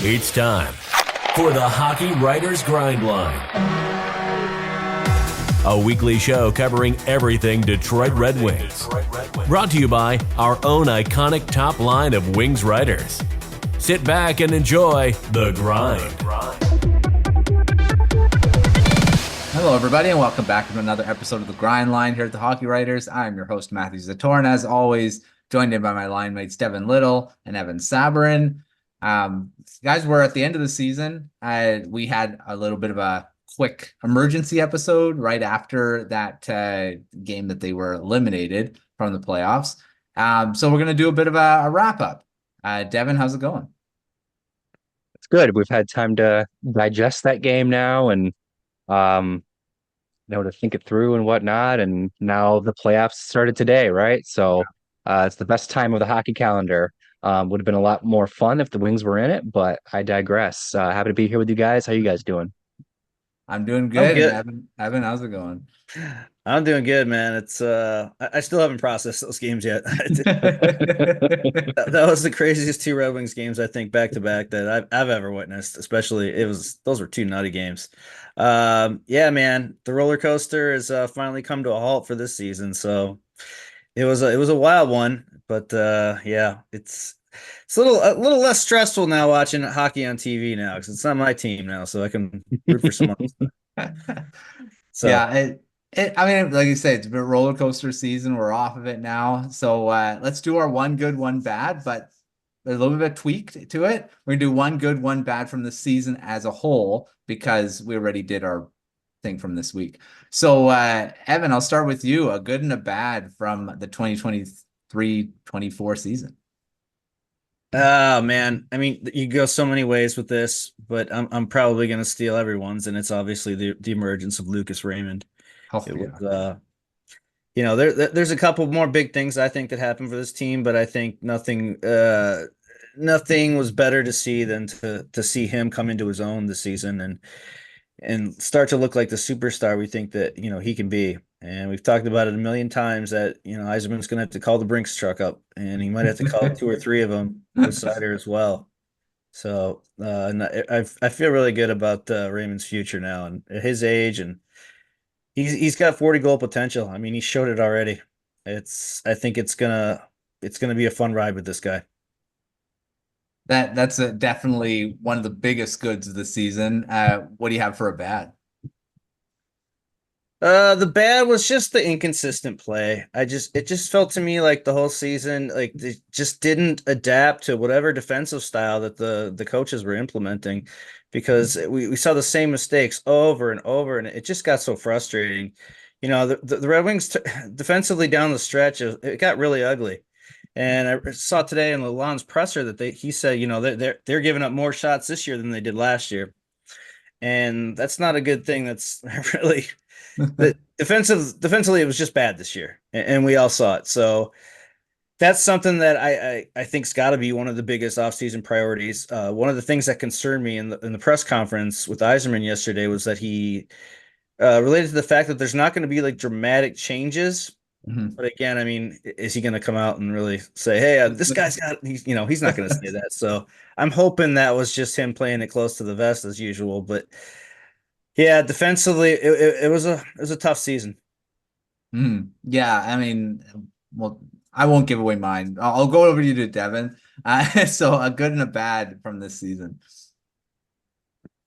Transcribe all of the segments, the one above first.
It's time for the Hockey Writers Grindline, a weekly show covering everything Detroit Red Wings. Brought to you by our own iconic top line of Wings writers. Sit back and enjoy The Grind. Hello, everybody, and welcome back to another episode of The Grind Line here at the Hockey Writers. I'm your host, Matthew Zator, and as always, joined in by my line mates, Devin and Evan Sabourin. Guys, we're at the end of the season. We had a little bit of a quick emergency episode right after that game that they were eliminated from the playoffs. So we're going to do a bit of a wrap-up. Devin, how's it going? It's good. We've had time to digest that game now and to think it through and whatnot. And now the playoffs started today, right? So it's the best time of the hockey calendar. Would have been a lot more fun if the Wings were in it, but I digress. Happy to be here with you guys. How you guys doing? I'm doing good. Evan, how's it going? I'm doing good, man. It's I still haven't processed those games yet. That was the craziest two Red Wings games I think back to back that I've ever witnessed. Especially those were two nutty games. Yeah, man, the roller coaster has finally come to a halt for this season. So it was a wild one, but yeah, it's a little less stressful now watching hockey on TV now because it's not my team now, so I can root for someone else. So yeah, I mean, like you say, it's been a roller coaster season. We're off of it now, so let's do our one good, one bad, but a little bit tweaked to it. We're gonna do one good, one bad from the season as a whole because we already did our thing from this week. So Evan, I'll start with you. A good and a bad from the 2023-24 season. Oh man, I mean, you go so many ways with this, but I'm probably gonna steal everyone's, and it's obviously the emergence of Lucas Raymond. It was, there's a couple more big things I think that happened for this team, but I think nothing was better to see than to see him come into his own this season and start to look like the superstar we think that he can be. And we've talked about it a million times that Yzerman's going to have to call the Brinks truck up, and he might have to call two or three of them with Cider as well. So I feel really good about Raymond's future now, and at his age, and he's got 40 goal potential. I mean, he showed it already. I think it's gonna be a fun ride with this guy. That's definitely one of the biggest goods of the season. What do you have for a bad? The bad was just the inconsistent play. It just felt to me like the whole season, like they just didn't adapt to whatever defensive style that the coaches were implementing, because we saw the same mistakes over and over, and it just got so frustrating. The Red Wings defensively down the stretch, it got really ugly. And I saw today in Lalonde's presser that he said, they're giving up more shots this year than they did last year, and that's not a good thing. That's really. Defensively, it was just bad this year, and we all saw it. So that's something that I think's got to be one of the biggest offseason priorities. One of the things that concerned me in the press conference with Yzerman yesterday was that he related to the fact that there's not going to be like dramatic changes. Mm-hmm. But again, I mean, is he going to come out and really say, "Hey, this guy's got," he's not going to say that. So I'm hoping that was just him playing it close to the vest as usual, but. Yeah, defensively, it was a tough season. Yeah, I mean, well, I won't give away mine. I'll go over to you to Devin. So a good and a bad from this season.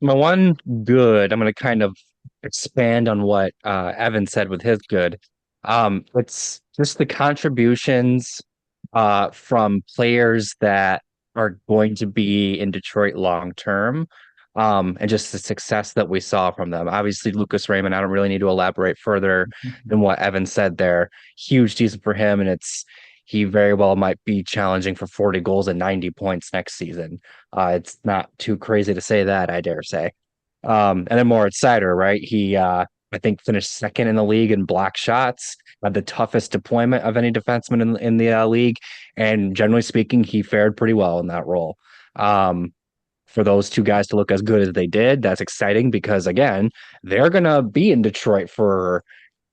My one good, I'm going to kind of expand on what Evan said with his good. It's just the contributions from players that are going to be in Detroit long term. And just the success that we saw from them. Obviously, Lucas Raymond, I don't really need to elaborate further than what Evan said there. Huge season for him, and he very well might be challenging for 40 goals and 90 points next season. It's not too crazy to say that, I dare say. And then Moritz Seider, right? He, I think, finished second in the league in block shots, had the toughest deployment of any defenseman in the league. And generally speaking, he fared pretty well in that role. For those two guys to look as good as they did, that's exciting because, again, they're going to be in Detroit for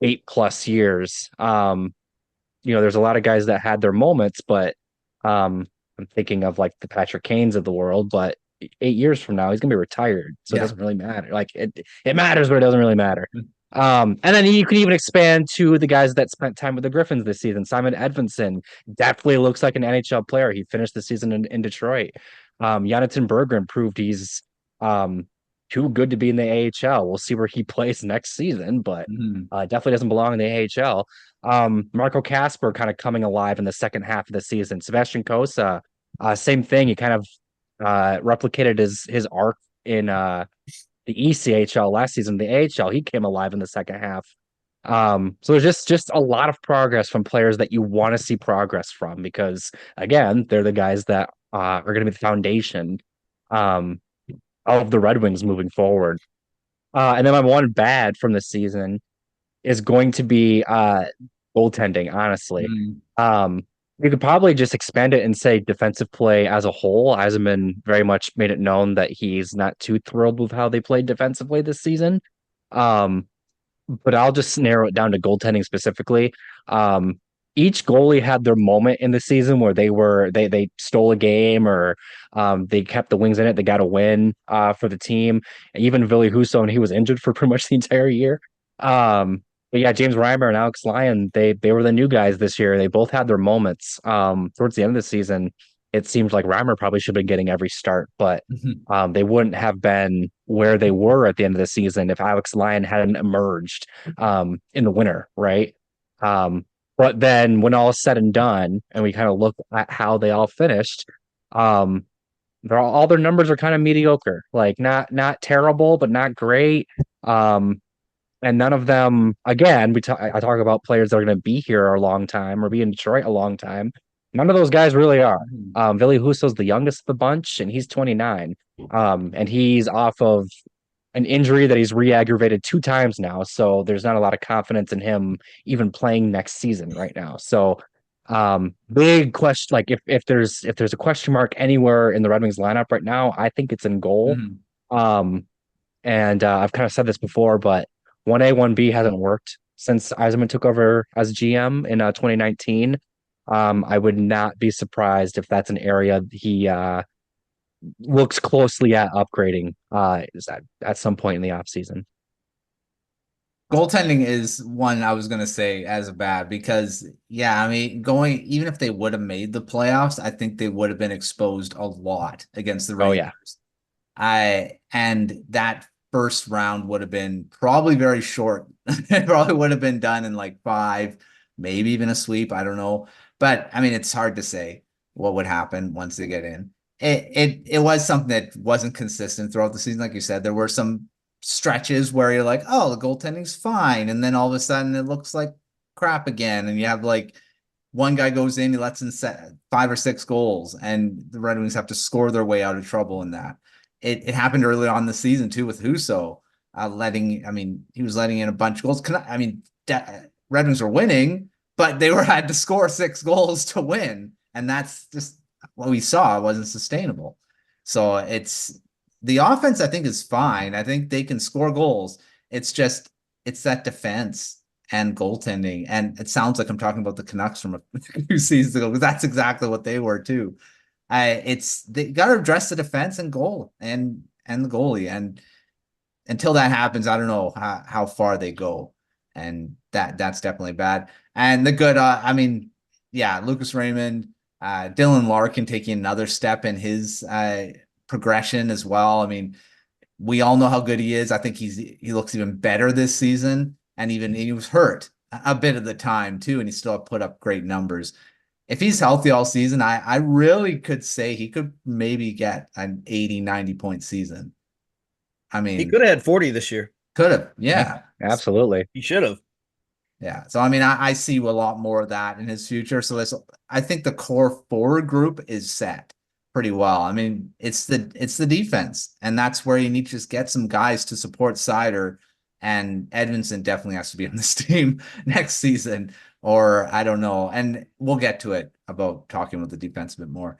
8+ years. There's a lot of guys that had their moments, but I'm thinking of like the Patrick Kanes of the world, but 8 years from now, he's gonna be retired. So it Yeah. doesn't really matter. Like it matters, but it doesn't really matter. And then you can even expand to the guys that spent time with the Griffins this season. Simon Edvinson definitely looks like an NHL player. He finished the season in Detroit. Jonathan Berggren proved he's too good to be in the AHL. We'll see where he plays next season, but definitely doesn't belong in the AHL. Marco Casper kind of coming alive in the second half of the season. Sebastian Kosa, same thing. He kind of replicated his arc in the ECHL last season, the AHL, he came alive in the second half. So there's just a lot of progress from players that you want to see progress from because again, they're the guys that are going to be the foundation of the Red Wings moving forward. And then my one bad from the season is going to be goaltending, honestly. You could probably just expand it and say defensive play as a whole. Yzerman very much made it known that he's not too thrilled with how they played defensively this season. But I'll just narrow it down to goaltending specifically. Each goalie had their moment in the season where they stole a game or they kept the Wings in it. They got a win for the team. Even Ville Husso, and he was injured for pretty much the entire year. But yeah, James Reimer and Alex Lyon, they were the new guys this year. They both had their moments. Towards the end of the season, it seemed like Reimer probably should have been getting every start, but they wouldn't have been where they were at the end of the season if Alex Lyon hadn't emerged in the winter, right? But then when all is said and done, and we kind of look at how they all finished, all their numbers are kind of mediocre, like not terrible, but not great. And none of them, again, I talk about players that are going to be here a long time or be in Detroit a long time. None of those guys really are. Ville Husso's the youngest of the bunch, and he's 29. And he's off of an injury that he's re-aggravated 2 times now. So there's not a lot of confidence in him even playing next season right now. So big question, like if there's a question mark anywhere in the Red Wings lineup right now, I think it's in goal. And I've kind of said this before, but 1A, 1B hasn't worked since Yzerman took over as GM in 2019. I would not be surprised if that's an area he looks closely at upgrading at some point in the offseason. Goaltending is one I was going to say as a bad because, yeah, I mean, even if they would have made the playoffs, I think they would have been exposed a lot against the Rangers. And that first round would have been probably very short. It probably would have been done in like 5, maybe even a sweep. I don't know. But I mean, it's hard to say what would happen once they get in. It was something that wasn't consistent throughout the season. Like you said, there were some stretches where you're like, oh, the goaltending's fine. And then all of a sudden it looks like crap again. And you have like one guy goes in, he lets in 5 or 6 goals, and the Red Wings have to score their way out of trouble in that. It happened early on in the season too with Husso, he was letting in a bunch of goals. Red Wings were winning, but they had to score 6 goals to win. And that's just what we saw. It wasn't sustainable. So the offense, I think, is fine. I think they can score goals. It's that defense and goaltending. And it sounds like I'm talking about the Canucks from a few seasons ago, because that's exactly what they were too. They got to address the defense and goal and the goalie. And until that happens, I don't know how far they go. And that's definitely bad. And the good, Lucas Raymond, Dylan Larkin taking another step in his progression as well. I mean, we all know how good he is. I think he looks even better this season, and even he was hurt a bit of the time too, and he still put up great numbers. If he's healthy all season, I really could say he could maybe get an 80-90 point season. I mean, he could have had 40 this year. Could have, yeah, absolutely. He should have. Yeah. So, I mean, I see a lot more of that in his future. So I think the core forward group is set pretty well. I mean, it's the defense, and that's where you need to just get some guys to support Seider, and Edmondson definitely has to be on this team next season, or I don't know. And we'll get to it about talking about the defense a bit more.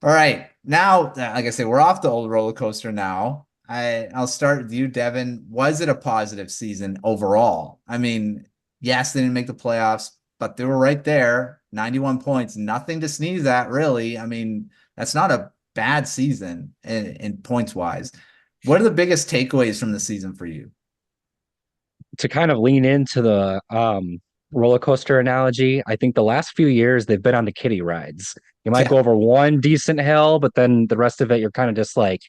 All right. Now, like I say, we're off the old roller coaster now. I'll start with you, Devin. Was it a positive season overall? I mean, yes, they didn't make the playoffs, but they were right there. 91 points, nothing to sneeze at, really. I mean, that's not a bad season in points wise. What are the biggest takeaways from the season for you? To kind of lean into the roller coaster analogy, I think the last few years they've been on the kiddie rides. You might Yeah. go over one decent hill, but then the rest of it, you're kind of just like,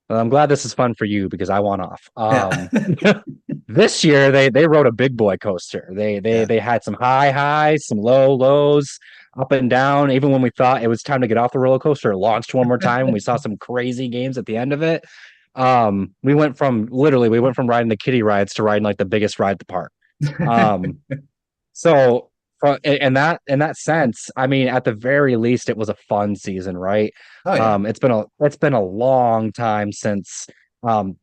well, I'm glad this is fun for you because I want off. Yeah. This year they rode a big boy coaster. Yeah. They had some high highs, some low lows, up and down. Even when we thought it was time to get off the roller coaster, it launched one more time. We saw some crazy games at the end of it. We went from riding the kiddie rides to riding like the biggest ride at the park. Um, so in that sense, I mean, at the very least, it was a fun season, right? Oh yeah. It's been a long time since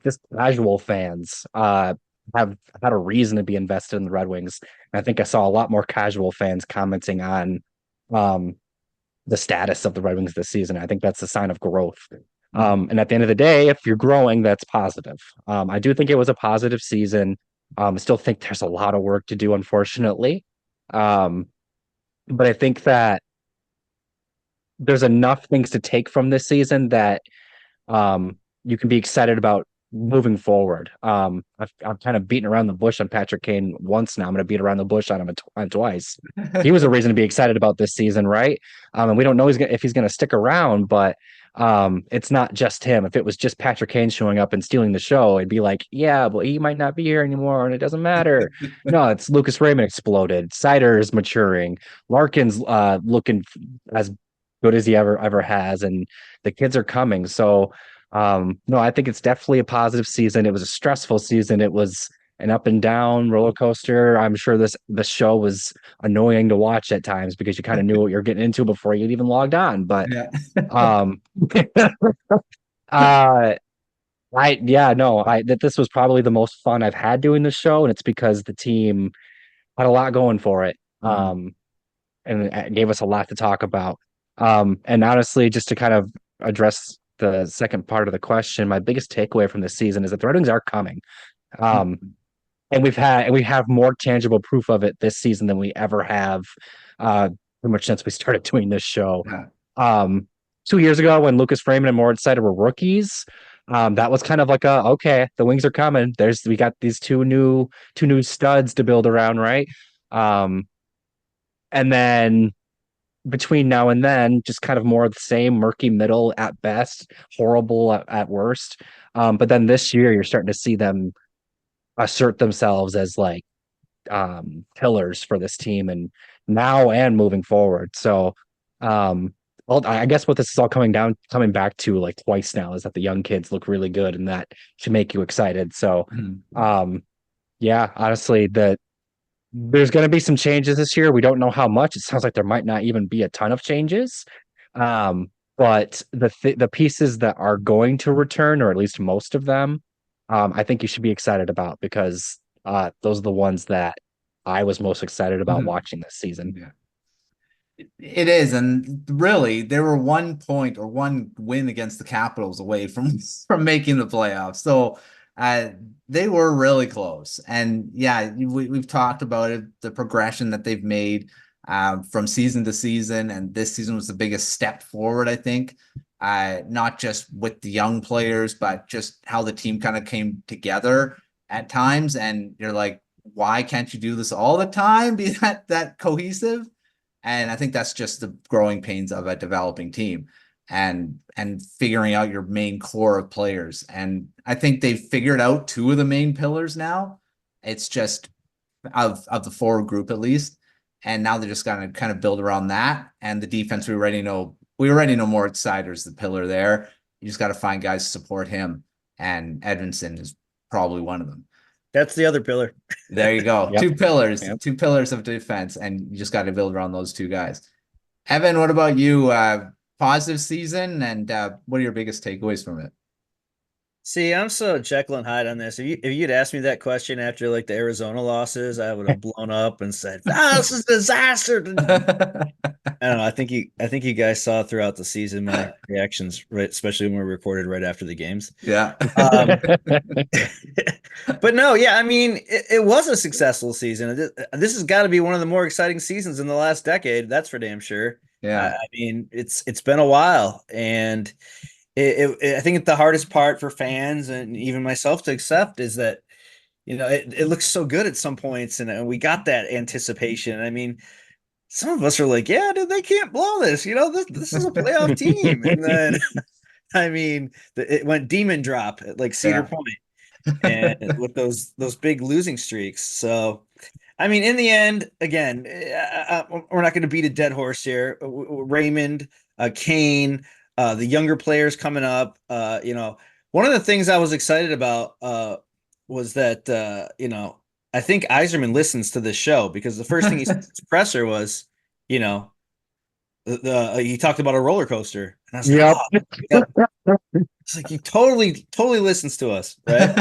just casual fans have had a reason to be invested in the Red Wings. And I think I saw a lot more casual fans commenting on um the status of the Red Wings this season. I think that's a sign of growth. And at the end of the day, if you're growing, that's positive. I do think it was a positive season. I still think there's a lot of work to do, unfortunately. Um, but I think that there's enough things to take from this season that you can be excited about moving forward. I've kind of beaten around the bush on Patrick Kane once now. I'm going to beat around the bush on him twice. He was a reason to be excited about this season, right? And we don't know if he's going to stick around, but it's not just him. If it was just Patrick Kane showing up and stealing the show, it'd be like, yeah, but he might not be here anymore, and it doesn't matter. No, it's Lucas Raymond exploded. Sider's maturing. Larkin's looking as good as he ever has, and the kids are coming. So no, I think it's definitely a positive season. It was a stressful season. It was an up and down roller coaster. I'm sure the show was annoying to watch at times because you kind of knew what you're getting into before you even logged on. But Yeah. um uh that this was probably the most fun I've had doing the show, and it's because the team had a lot going for it. And it gave us a lot to talk about. And honestly, just to kind of address the second part of the question, my biggest takeaway from this season is that the Red Wings are coming. And we have more tangible proof of it this season than we ever have, pretty much since we started doing this show. Yeah. 2 years ago, when Lucas Raymond and Moritz Seider were rookies, that was kind of like okay, the Wings are coming. We got these two new studs to build around, right? And then between now and then, just kind of more of the same, murky middle at best, horrible at worst. But then this year, you're starting to see them assert themselves as like pillars for this team, and now and moving forward. So I guess what this is all coming back to like twice now is that the young kids look really good, and that should make you excited. So yeah, honestly, there's going to be some changes this year. We don't know how much. It sounds like there might not even be a ton of changes. But the pieces that are going to return, or at least most of them, I think you should be excited about, because those are the ones that I was most excited about watching this season. Yeah. It is, and really, there were 1 point or one win against the Capitals away from making the playoffs. So they were really close. And yeah, we've talked about it, the progression that they've made from season to season, and this season was the biggest step forward, I think. Not just with the young players, but just how the team kind of came together at times. And you're like, why can't you do this all the time? Be that cohesive? And I think that's just the growing pains of a developing team, and figuring out your main core of players. And I think they've figured out two of the main pillars now. It's just of the forward group, at least. And now they're just going to kind of build around that. And the defense, we already know Moritz Seider's the pillar there. You just got to find guys to support him. And Edvinsson is probably one of them. That's the other pillar. There you go. Yep. Two pillars of defense, and you just got to build around those two guys. Evan, what about you? Positive season, and what are your biggest takeaways from it? See, I'm so Jekyll and Hyde on this. If you'd asked me that question after like the Arizona losses, I would have blown up and said, this is a disaster. I don't know. I think you guys saw throughout the season my reactions, right? Especially when we recorded right after the games. Yeah. But no, yeah, I mean, it was a successful season. This has got to be one of the more exciting seasons in the last decade. That's for damn sure. Yeah. I mean, it's been a while, and I think the hardest part for fans and even myself to accept is that it looks so good at some points, and we got that anticipation. I mean, some of us are like, yeah, dude, they can't blow this. This is a playoff team, and then I mean, it went demon drop at like Cedar Yeah. Point, and with those big losing streaks. So, I mean, in the end, again, we're not going to beat a dead horse here. Raymond, Kane, the younger players coming up. One of the things I was excited about was that I think Yzerman listens to this show, because the first thing he said to his presser was, you know, he talked about a roller coaster, and I was like, Yep. oh, yeah. It's like he totally listens to us, right?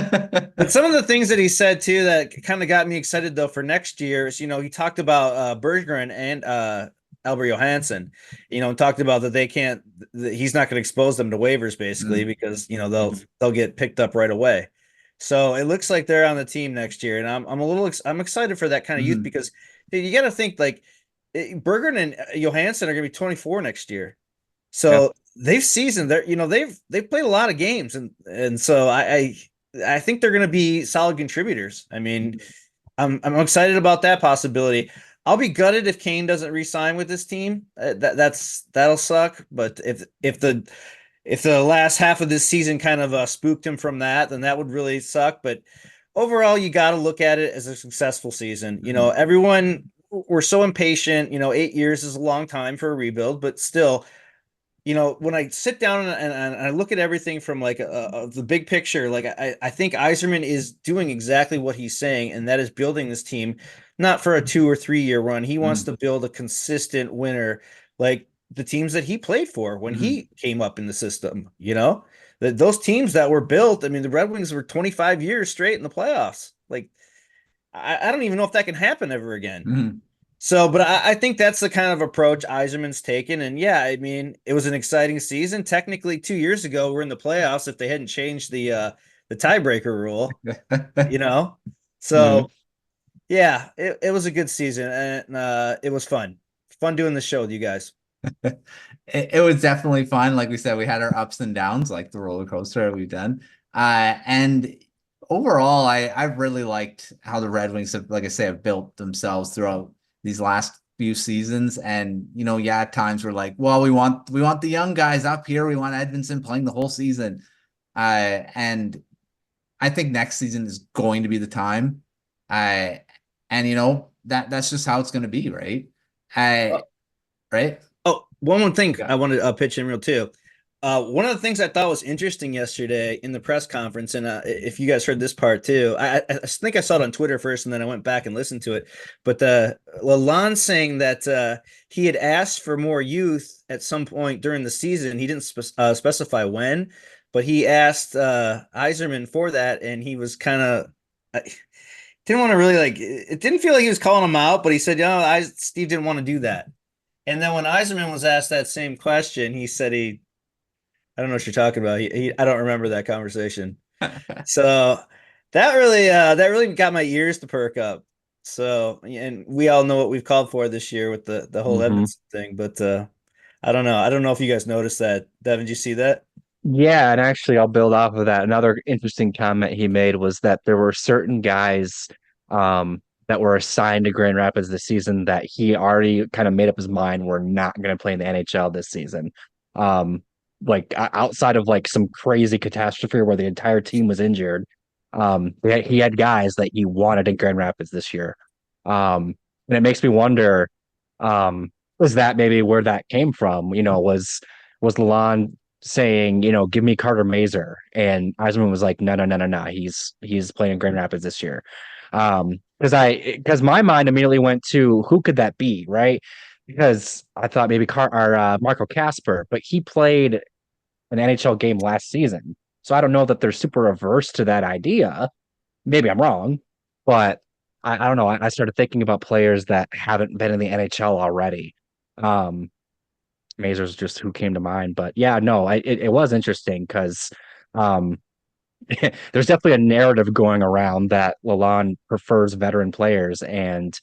But some of the things that he said too that kind of got me excited though for next year is, he talked about Berggren and Albert Johansson, and talked about that he's not going to expose them to waivers basically, because they'll get picked up right away. So it looks like they're on the team next year, and I'm excited for that kind of youth, because you got to think like Berggren and Johansson are going to be 24 next year. So they've seasoned they've played a lot of games, and so I think they're going to be solid contributors. I mean, I'm excited about that possibility. I'll be gutted if Kane doesn't re-sign with this team. That'll suck. But if the last half of this season kind of spooked him from that, then that would really suck. But overall, you got to look at it as a successful season. Everyone, we're so impatient. 8 years is a long time for a rebuild, but still, when I sit down and I look at everything from like the big picture, like I think Yzerman is doing exactly what he's saying, and that is building this team not for a 2 or 3 year run. He wants to build a consistent winner, like the teams that he played for when he came up in the system. Those teams that were built. I mean, the Red Wings were 25 years straight in the playoffs. Like, I don't even know if that can happen ever again. So, but I think that's the kind of approach Yzerman's taken. And yeah, I mean, it was an exciting season. Technically, 2 years ago, we're in the playoffs if they hadn't changed the tiebreaker rule, So, yeah, it was a good season, and it was fun. Fun doing the show with you guys. It was definitely fun. Like we said, we had our ups and downs, like the roller coaster we've done. And overall, I've really liked how the Red Wings have, like I say, have built themselves throughout these last few seasons. And at times we're like, well, we want the young guys up here. We want Edmondson playing the whole season. And I think next season is going to be the time. That's just how it's going to be, right? Right. Oh, one more thing I wanted to pitch in real too. One of the things I thought was interesting yesterday in the press conference, and if you guys heard this part too, I think I saw it on Twitter first, and then I went back and listened to it. But Lalonde saying that he had asked for more youth at some point during the season. He didn't specify when, but he asked Yzerman for that, and he was kind of didn't want to really it didn't feel like he was calling him out, but he said, Steve didn't want to do that. And then when Yzerman was asked that same question, he said I don't know what you're talking about. I don't remember that conversation. So that really got my ears to perk up. So, and we all know what we've called for this year with the whole Edmondson thing, but I don't know. I don't know if you guys noticed that. Devin, did you see that? Yeah, and actually I'll build off of that. Another interesting comment he made was that there were certain guys that were assigned to Grand Rapids this season that he already kind of made up his mind were not going to play in the NHL this season. Like outside of like some crazy catastrophe where the entire team was injured, he had guys that he wanted in Grand Rapids this year. And it makes me wonder, was that maybe where that came from? Was Lalonde saying, give me Carter Mazer, and Yzerman was like, no, he's playing in Grand Rapids this year. Because my mind immediately went to who could that be, right? Because I thought maybe Marco Casper, but he played an NHL game last season, so I don't know that they're super averse to that idea. Maybe I'm wrong, but I don't know. I started thinking about players that haven't been in the NHL already. Mazer's just who came to mind, but yeah, no, it was interesting because there's definitely a narrative going around that Lalonde prefers veteran players, and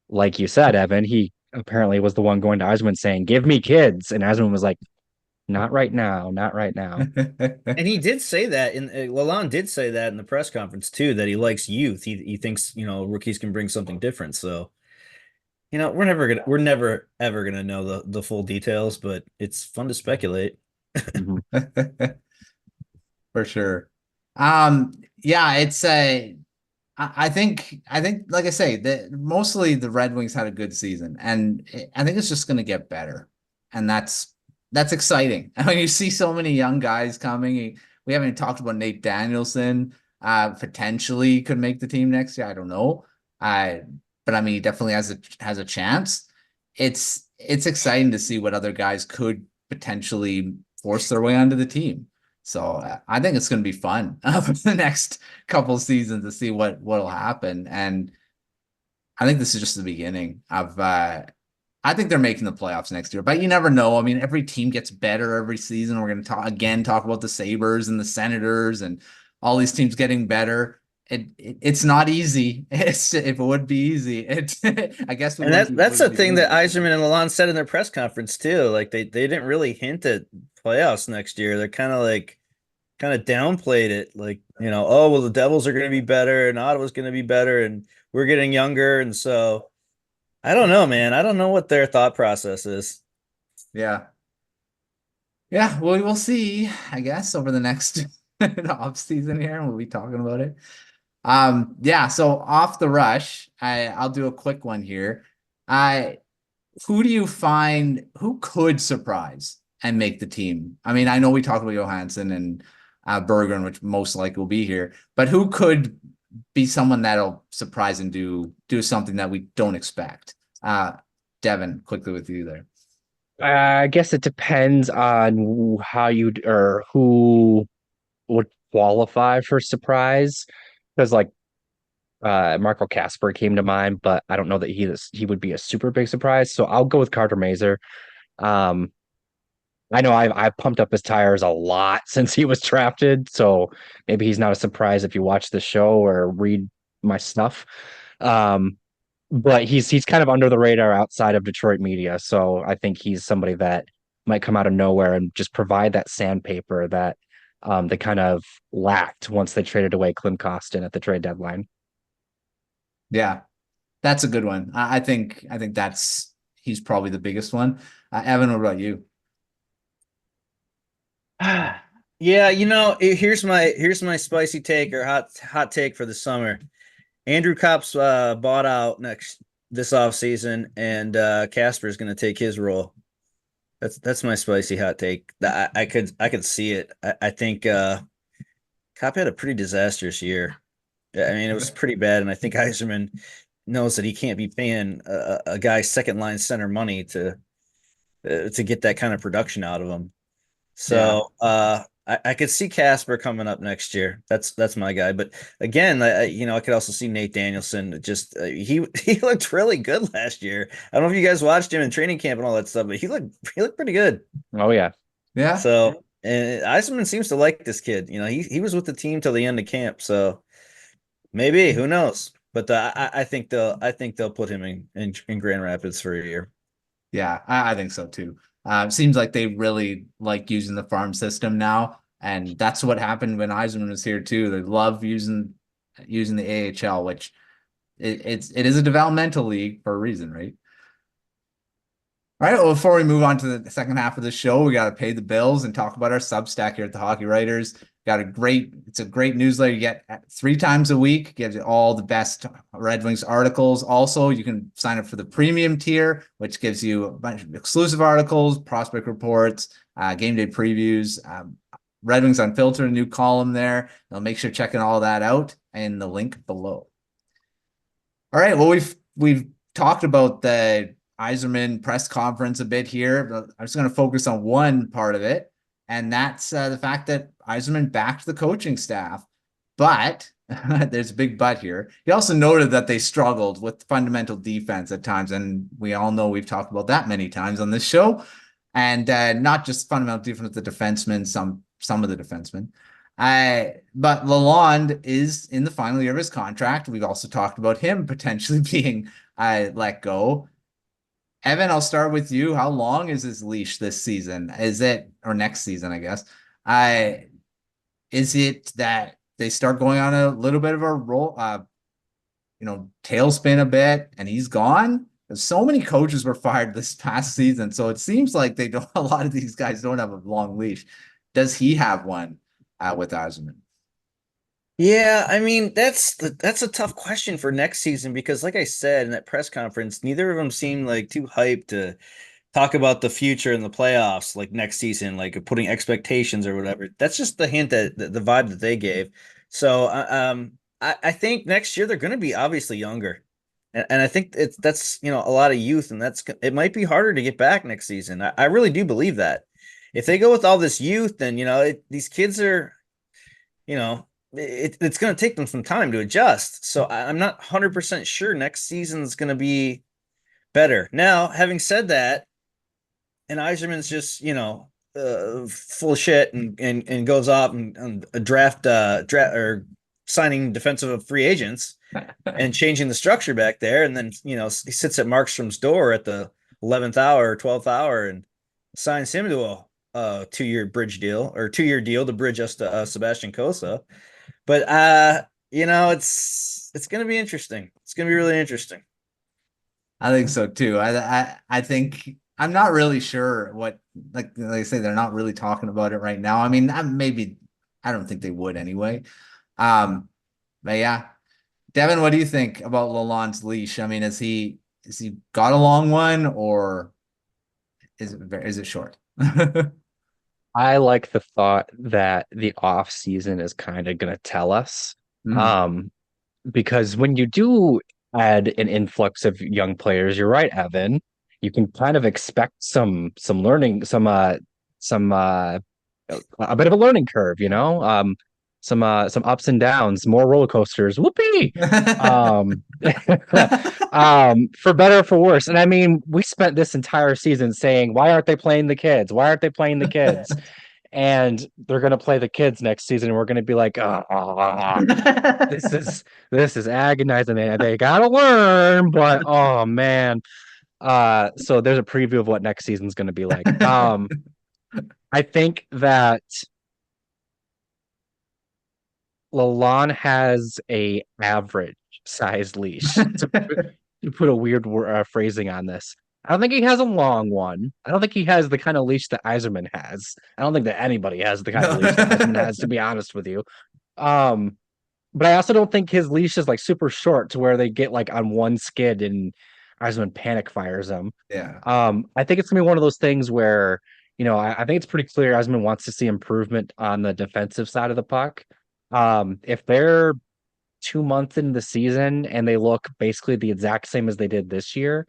like you said, Evan, he apparently was the one going to Yzerman saying, "Give me kids," and Yzerman was like, "Not right now, not right now." And he did say that Lalonde did say that in the press conference too, that he likes youth. He thinks, rookies can bring something different. So, we're never ever gonna know the full details, but it's fun to speculate. Mhm. For sure. Yeah, it's a. I think, like I say, that mostly the Red Wings had a good season, and I think it's just going to get better, and that's exciting. I mean, you see so many young guys coming. We haven't even talked about Nate Danielson. Potentially could make the team next year. I don't know. I, but I mean, he definitely has a chance. It's exciting to see what other guys could potentially force their way onto the team. So I think it's going to be fun for the next couple seasons to see what'll happen. And I think this is just the beginning of. I think they're making the playoffs next year, but you never know. I mean, every team gets better every season. We're going to talk about the Sabres and the Senators and all these teams getting better. It's not easy. If it would be easy, I guess we And wouldn't that's the be thing doing that this. Yzerman and Lalonde said in their press conference too. Like they didn't really hint at playoffs next year. They're kind of downplayed it. Like, oh well, the Devils are going to be better and Ottawa's going to be better and we're getting younger. And so I don't know, man. I don't know what their thought process is. Yeah. Yeah, well, we'll see, I guess, over the next off season here, and we'll be talking about it. Yeah, so off the rush, I'll do a quick one here. I Who do you find who could surprise and make the team? I mean, I know we talked about Johansson and Bergeron, which most likely will be here, but who could be someone that'll surprise and do something that we don't expect? Devin, quickly with you there. I guess it depends on how you or who would qualify for surprise. Because like Marco Casper came to mind, but I don't know that he would be a super big surprise. So I'll go with Carter Mazer. Um, I know I've pumped up his tires a lot since he was drafted, so maybe he's not a surprise if you watch the show or read my stuff. Um, but he's kind of under the radar outside of Detroit media, so I think he's somebody that might come out of nowhere and just provide that sandpaper that they kind of lacked once they traded away Klim Kostin at the trade deadline. Yeah, that's a good one. I think that's he's probably the biggest one. Evan, what about you? Yeah, here's my spicy take or hot take for the summer. Andrew Kopp's bought out this offseason, and Casper is going to take his role. That's my spicy hot take. I could see it. I think Kopp had a pretty disastrous year. I mean, it was pretty bad, and I think Yzerman knows that he can't be paying a guy second line center money to get that kind of production out of him. Yeah, So I could see Casper coming up next year. That's my guy. But again, I could also see Nate Danielson. Just he looked really good last year. I don't know if you guys watched him in training camp and all that stuff, but he looked pretty good. Oh yeah. yeah, So and Yzerman seems to like this kid. He was with the team till the end of camp. So maybe who knows? But I think they'll put him in Grand Rapids for a year. yeah. I think so too. Seems like they really like using the farm system now, and that's what happened when Yzerman was here too. They love using the AHL, which it is a developmental league for a reason, right? All right. Well, before we move on to the second half of the show, we got to pay the bills and talk about our Substack here at the Hockey Writers. It's a great newsletter. You get 3 times a week, gives you all the best Red Wings articles. Also, you can sign up for the premium tier, which gives you a bunch of exclusive articles, prospect reports, game day previews, Red Wings Unfiltered, a new column there. I'll make sure checking all that out in the link below. All right. Well, we've talked about the Yzerman press conference a bit here, but I'm just going to focus on one part of it, and that's the fact that Yzerman backed the coaching staff. But there's a big but here. He also noted that they struggled with fundamental defense at times, and we all know we've talked about that many times on this show, and not just fundamental defense with the defensemen, some of the defensemen. But Lalonde is in the final year of his contract. We've also talked about him potentially being let go. Evan, I'll start with you. How long is his leash this season? Is it, or next season, I guess? I Is it that they start going on a little bit of a roll, tailspin a bit, and he's gone? So many coaches were fired this past season, so it seems like they don't. A lot of these guys don't have a long leash. Does he have one with Yzerman? Yeah, I mean that's a tough question for next season because, like I said in that press conference, neither of them seemed like too hyped to talk about the future in the playoffs, like next season, like putting expectations or whatever. That's just the hint that the vibe that they gave. So, I think next year they're going to be obviously younger, and I think that's a lot of youth, and it might be harder to get back next season. I really do believe that if they go with all this youth, then these kids are you know it's going to take them some time to adjust. So I'm not 100% sure next season's going to be better. Now, having said that, and Yzerman's just full of shit and goes off and draft or signing defensive free agents and changing the structure back there, and then he sits at Markstrom's door at the 11th hour or 12th hour and signs him to a 2-year bridge deal or 2-year deal to bridge us to Sebastian Kosa. But it's going to be interesting. It's going to be really interesting. I think so too. I think I'm not really sure what, like I say, they're not really talking about it right now. I mean, maybe I don't think they would anyway. But yeah, Devin, what do you think about Lalonde's leash? I mean, is he got a long one, or is it short? I like the thought that the off season is kind of going to tell us. Um, because when you do add an influx of young players, you're right, Evan. You can kind of expect some learning, some a bit of a learning curve, some ups and downs, more roller coasters. Whoopee! Um, for better or for worse. And I mean, we spent this entire season saying, why aren't they playing the kids? Why aren't they playing the kids? And they're gonna play the kids next season, and we're gonna be like, this is agonizing, man. They gotta learn, but oh man. So there's a preview of what next season's gonna be like. I think that Lalonde has a average size leash. To put a weird phrasing on this. I don't think he has a long one. I don't think he has the kind of leash that Yzerman has. I don't think that anybody has the kind of leash that Yzerman has, to be honest with you. But I also don't think his leash is like super short to where they get like on one skid and Yzerman panic fires them. Yeah. I think it's gonna be one of those things where, I think it's pretty clear Yzerman wants to see improvement on the defensive side of the puck. If they're 2 months into the season and they look basically the exact same as they did this year,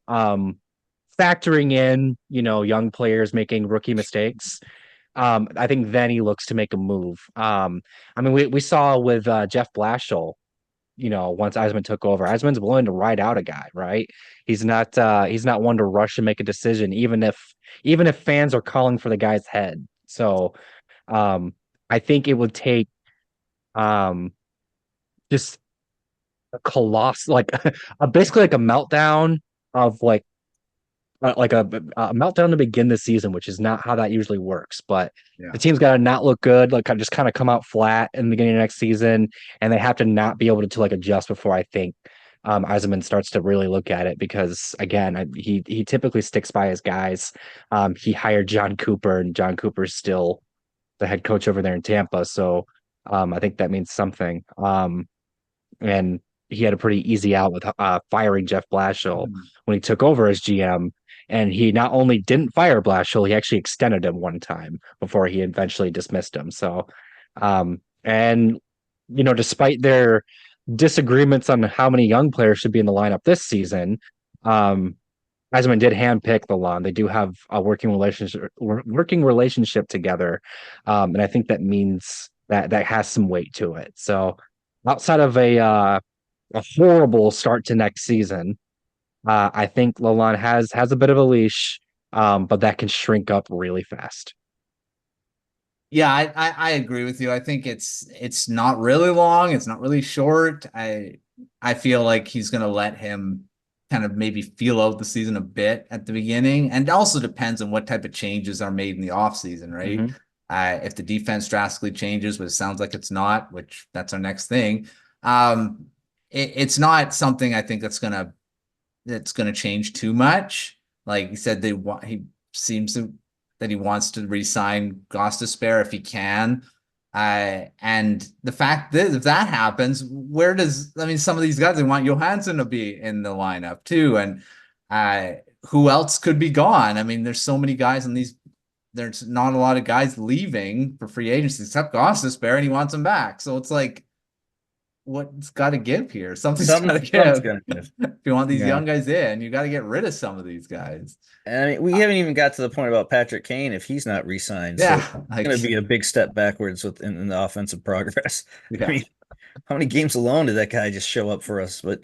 factoring in, young players making rookie mistakes, I think then he looks to make a move. I mean, we saw with Jeff Blashill, once Yzerman took over, Yzerman's willing to ride out a guy, right? He's not one to rush and make a decision, even if fans are calling for the guy's head. So I think it would take just a colossal, like basically like a meltdown of like a meltdown to begin the season, which is not how that usually works. But Yeah. the team's got to not look good, like just kind of come out flat in the beginning of next season, and they have to not be able to like adjust before I think Yzerman starts to really look at it, because again, he typically sticks by his guys. He hired John Cooper, and John Cooper's still the head coach over there in Tampa, so I think that means something. And he had a pretty easy out with firing Jeff Blashill when he took over as GM. And he not only didn't fire Blashill, he actually extended him one time before he eventually dismissed him. So, and despite their disagreements on how many young players should be in the lineup this season, Yzerman did handpick Lalonde. They do have a working relationship together, and I think that means that has some weight to it. So, outside of a horrible start to next season, I think Lalonde has a bit of a leash, but that can shrink up really fast. Yeah, I agree with you. I think it's not really long. It's not really short. I feel like he's gonna let him kind of maybe feel out the season a bit at the beginning. And it also depends on what type of changes are made in the offseason, right? Mhm. If the defense drastically changes, but it sounds like it's not, which that's our next thing. It's not something I think that's gonna change too much. Like he said, he seems that he wants to re-sign Gostisbehere if he can. And the fact that if that happens, some of these guys, they want Johansson to be in the lineup too. And who else could be gone? I mean, there's so many guys in these. There's not a lot of guys leaving for free agency except Gostisbehere, and he wants them back. So it's like, what's got to give here? Something's got to give. If you want these young guys in, you got to get rid of some of these guys. And I mean, we haven't even got to the point about Patrick Kane if he's not re-signed. Yeah, so it's going to be a big step backwards in the offensive progress. Yeah. I mean, how many games alone did that guy just show up for us? But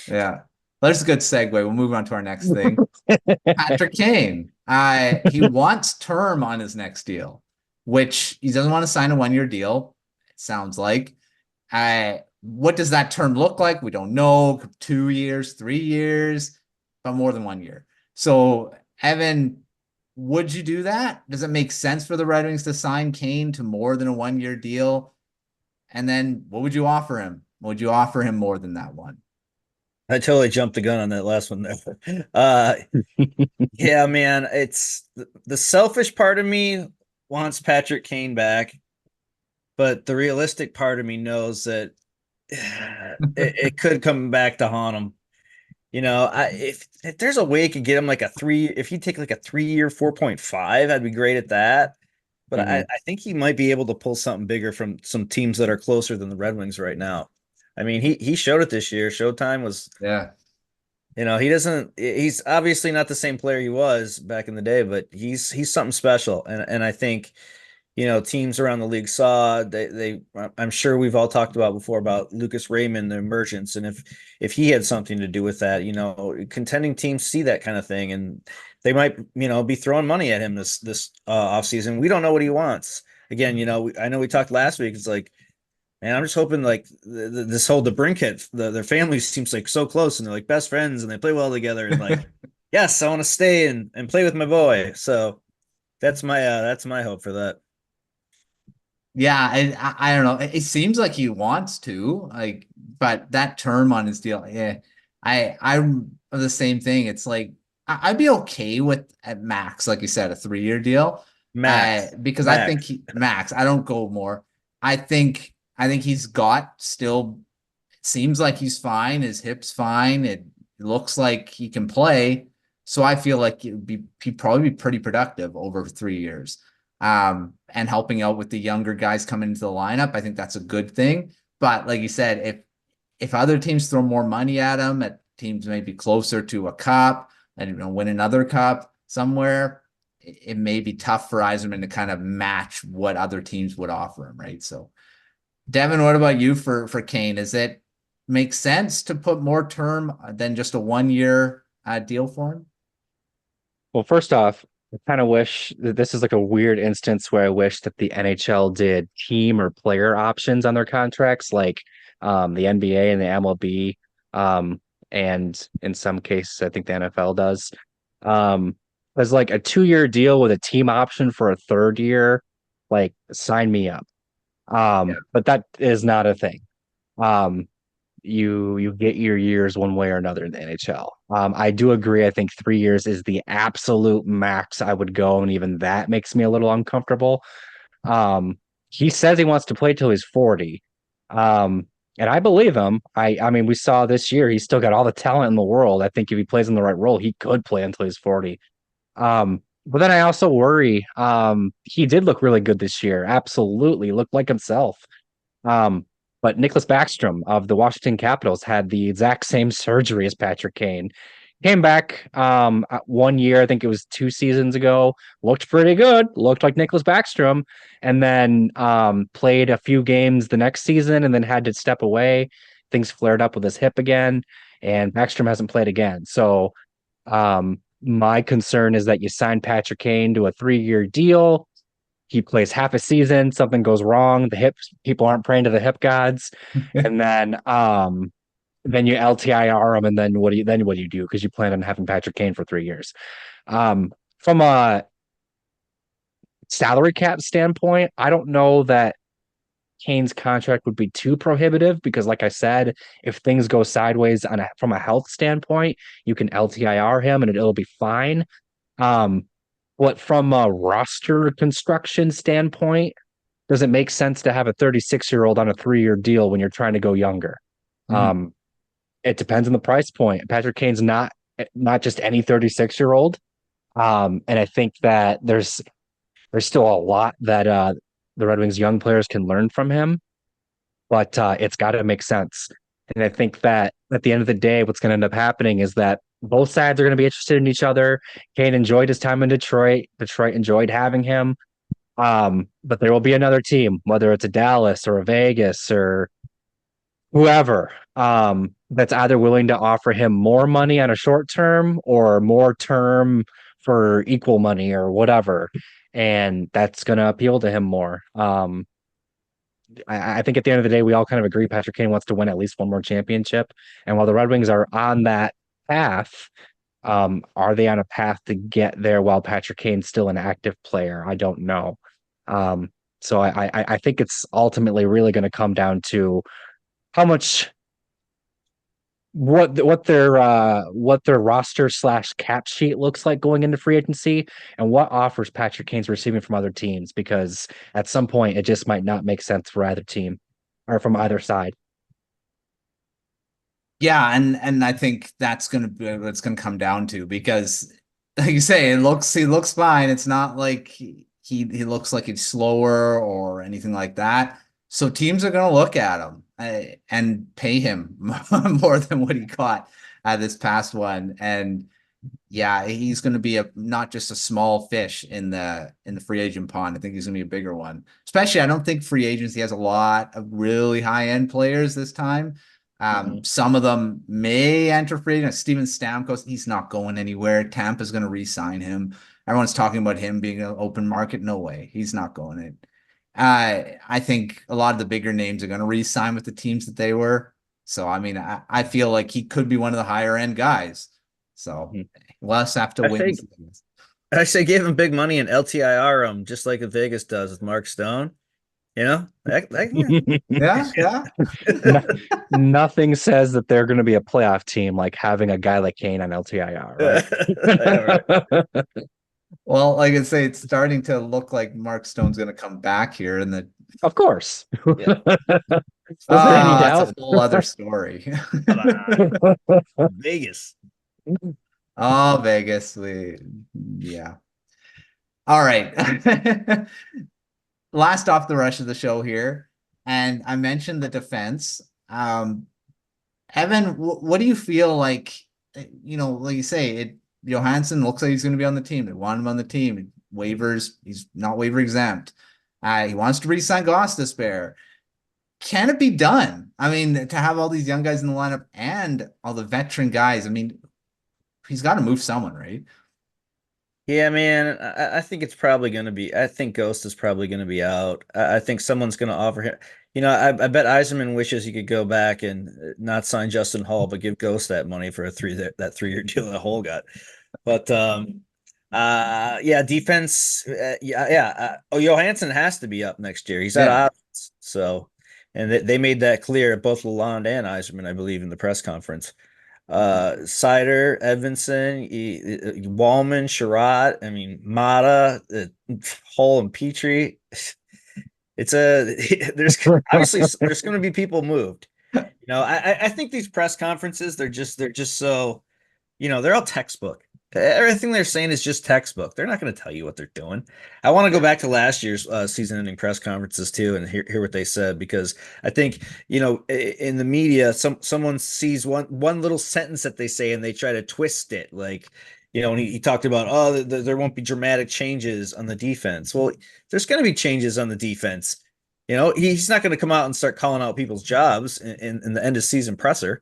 yeah, that's a good segue. We'll move on to our next thing. Patrick Kane. He wants term on his next deal, which he doesn't want to sign a 1-year deal. It sounds like. What does that term look like? We don't know. 2 years, 3 years, but more than 1 year. So, Evan, would you do that? Does it make sense for the Red Wings to sign Kane to more than a 1-year deal? And then what would you offer him? Would you offer him more than that one? I totally jumped the gun on that last one there. Yeah, man, it's the selfish part of me wants Patrick Kane back, but the realistic part of me knows that it could come back to haunt him. You know, if there's a way I could get him like if he'd take like a 3-year 4.5, I'd be great at that. But I think he might be able to pull something bigger from some teams that are closer than the Red Wings right now. I mean, he showed it this year. Showtime was, you know, he's obviously not the same player he was back in the day, but he's something special. And I think, you know, teams around the league saw I'm sure we've all talked about before about Lucas Raymond, the emergence. And if he had something to do with that, you know, contending teams see that kind of thing and they might, you know, be throwing money at him this offseason. We don't know what he wants. Again, you know, I know we talked last week. It's like, man, I'm just hoping like this whole DeBrincat, their family seems like so close and they're like best friends and they play well together. And like, yes, I want to stay and play with my boy. So that's my hope for that. Yeah, I don't know. It seems like he wants to, like, but that term on his deal, I'm the same thing. It's like I'd be okay with at max, like you said, a 3-year deal. Max, because I think max. I don't go more. I think he's got still. It seems like he's fine. His hip's fine. It looks like he can play. So I feel like he'd probably be pretty productive over 3 years. And helping out with the younger guys coming into the lineup, I think that's a good thing. But like you said, if other teams throw more money at him, at teams maybe closer to a cup and win another cup somewhere, it may be tough for Yzerman to kind of match what other teams would offer him, right? So, Devin, what about you for Kane? Does it make sense to put more term than just a 1-year deal for him? Well, first off, I kind of wish that this is like a weird instance where I wish that the NHL did team or player options on their contracts, like the NBA and the MLB, and in some cases, I think the NFL does. As like a 2-year deal with a team option for a 3rd year, like sign me up. But that is not a thing. You get your years one way or another in the NHL. I do agree. I think 3 years is the absolute max I would go, and even that makes me a little uncomfortable. He says he wants to play till he's 40. And I believe him. I mean, we saw this year he's still got all the talent in the world. I think if he plays in the right role, he could play until he's 40. But then I also worry. He did look really good this year. Absolutely looked like himself. But Nicholas Backstrom of the Washington Capitals had the exact same surgery as Patrick Kane. Came back 1 year, I think it was 2 seasons ago, looked pretty good, looked like Nicholas Backstrom, and then played a few games the next season and then had to step away. Things flared up with his hip again, and Backstrom hasn't played again. So my concern is that you sign Patrick Kane to a 3-year deal. He plays half a season, something goes wrong, the hips, people aren't praying to the hip gods, and then then you LTIR him, and then what do you do? Because you plan on having Patrick Kane for 3 years. From a salary cap standpoint, I don't know that Kane's contract would be too prohibitive because, like I said, if things go sideways from a health standpoint, you can LTIR him and it'll be fine. Um, but from a roster construction standpoint, does it make sense to have a 36-year-old on a 3-year deal when you're trying to go younger? Mhm. It depends on the price point. Patrick Kane's not just any 36-year-old. And I think that there's still a lot that the Red Wings young players can learn from him, but it's got to make sense. And I think that at the end of the day, what's going to end up happening is that both sides are going to be interested in each other. Kane enjoyed his time in Detroit. Detroit enjoyed having him. But there will be another team, whether it's a Dallas or a Vegas or whoever, that's either willing to offer him more money on a short term or more term for equal money or whatever. And that's going to appeal to him more. I think at the end of the day, we all kind of agree Patrick Kane wants to win at least one more championship. And while the Red Wings are on that path, are they on a path to get there while Patrick Kane's still an active player? I don't know. So I think it's ultimately really going to come down to how much what their roster / cap sheet looks like going into free agency and what offers Patrick Kane's receiving from other teams, because at some point it just might not make sense for either team or from either side. Yeah, and I think that's gonna be what it's gonna come down to because, like you say, he looks fine. It's not like he looks like he's slower or anything like that. So teams are gonna look at him and pay him more than what he got this past one. And yeah, he's going to be not just a small fish in the free agent pond. I think he's going to be a bigger one. Especially, I don't think free agency has a lot of really high end players this time. Some of them may enter free agent. Steven Stamkos, he's not going anywhere. Tampa's going to re-sign him. Everyone's talking about him being an open market. No way, he's not going in. I think a lot of the bigger names are going to re-sign with the teams that they were. So I mean, I feel like he could be one of the higher end guys. So we'll just have to I wait and think see. I say give him big money and LTIR him just like Vegas does with Mark Stone. You know, Yeah, yeah. Nothing says that they're going to be a playoff team like having a guy like Kane on LTIR, Yeah, right? Well, like I say, it's starting to look like Mark Stone's going to come back here in the. Of course. Yeah. Was there any That's doubt? a whole other story. Come on. Vegas. Oh, Vegas. Yeah. All right. Last off the rush of the show here, and I mentioned the defense. Evan, what do you feel like? Like you say, Johansson looks like he's going to be on the team. They want him on the team. Waivers, he's not waiver exempt. He wants to re-sign Gostisbehere. Can it be done? I mean, to have all these young guys in the lineup and all the veteran guys, I mean, he's got to move someone, right? Yeah, man. I think it's probably going to be. I think Ghost is probably going to be out. I think someone's going to offer him. I bet Yzerman wishes he could go back and not sign Justin Hall, but give Ghost that money for that 3-year deal that Hall got. But yeah, defense. Yeah. Oh, Johansson has to be up next year. He's out of options. So, and they made that clear, both Lalonde and Yzerman, I believe, in the press conference. Cider, Edvinson, Wallman, Sherrod, I mean Mata, Hull and Petrie. It's there's obviously there's going to be people moved. I think these press conferences they're just so, they're all textbook. Everything they're saying is just textbook. They're not going to tell you what they're doing. I want to go back to last year's season-ending press conferences too and hear what they said, because I think in the media, someone sees one little sentence that they say and they try to twist it. Like, and he talked about there won't be dramatic changes on the defense. Well, there's going to be changes on the defense. He's not going to come out and start calling out people's jobs in the end of season presser.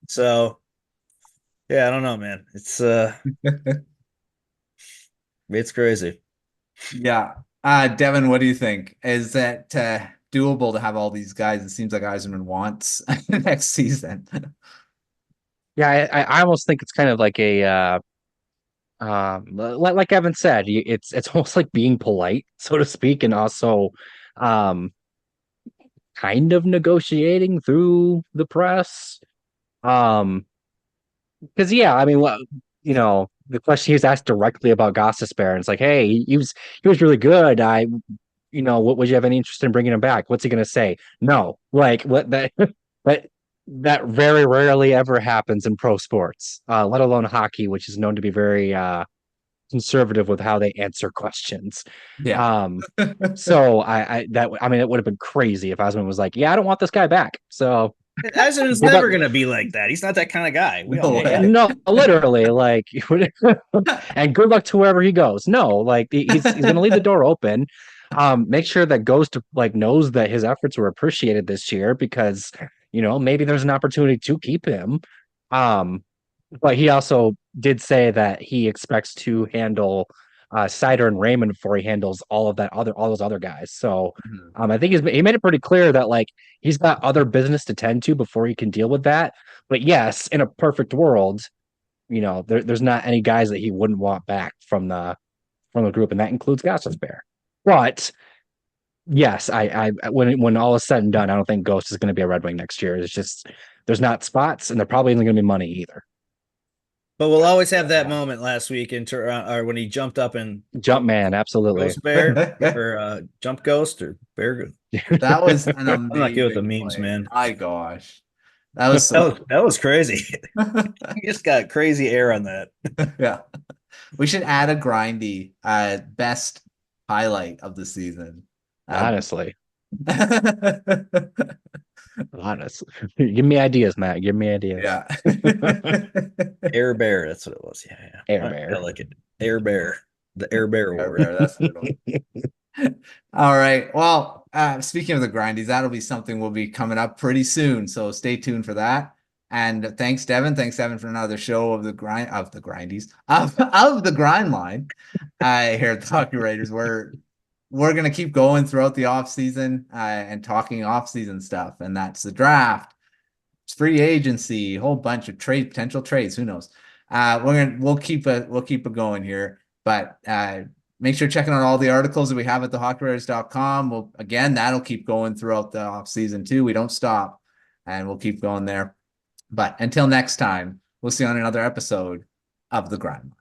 So. Yeah, I don't know, man. It's crazy. Yeah. Devin, what do you think? Is that do doable to have all these guys. It seems like Yzerman wants next season. Yeah, I almost think it's kind of like a like Evan said, it's almost like being polite, so to speak, and also um kind of negotiating through the press. Because yeah, I mean, what you know, the question he was asked directly about Gostisbehere, and it's like, hey, he was really good. What would you have any interest in bringing him back? What's he gonna say? No, like what that that that very rarely ever happens in pro sports, let alone hockey, which is known to be very conservative with how they answer questions. Yeah. So I mean, it would have been crazy if Osmond was like, yeah, I don't want this guy back. So Yzerman's never going to be like that. He's not that kind of guy. We all know that. no, literally, like, and good luck to wherever he goes. No, like he's going to leave the door open. Make sure that Ghost like knows that his efforts were appreciated this year because maybe there's an opportunity to keep him. But he also did say that he expects to handle Seider and Raymond before he handles all those other guys. So I think he made it pretty clear that like he's got other business to tend to before he can deal with that. But yes, in a perfect world, there's not any guys that he wouldn't want back from the group, and that includes Gostisbehere. But yes, I when all is said and done, I don't think Ghost is going to be a Red Wing next year. It's just there's not spots, and there probably isn't going to be money either. But we'll always have that moment last week or when he jumped up and Jump man, absolutely. Ghost Bear or Jump Ghost or Bear. That was an amazing I'm not good with the memes, play. man. My gosh. That was so that was crazy. You just got crazy air on that. yeah. We should add a grindy best highlight of the season. Honestly. Honestly. Give me ideas, Matt. Give me ideas. Yeah. Air Bear, that's what it was. Yeah. Air Bear. I like it. Air Bear. The Air Bear Air Award. Bear, that's a good one. All right. Well, speaking of the grindies, that'll be something will be coming up pretty soon. So stay tuned for that. And thanks, Devin. Thanks, Devin, for another show of the grindies of the grind line. Here at the Hockey Writers, we're gonna keep going throughout the off season and talking off season stuff, and that's the draft, it's free agency, a whole bunch of potential trades. Who knows? We'll keep it going here, but make sure checking out all the articles that we have at thehockeywriters.com. That'll keep going throughout the off season too. We don't stop, and we'll keep going there. But until next time, we'll see you on another episode of The Grind.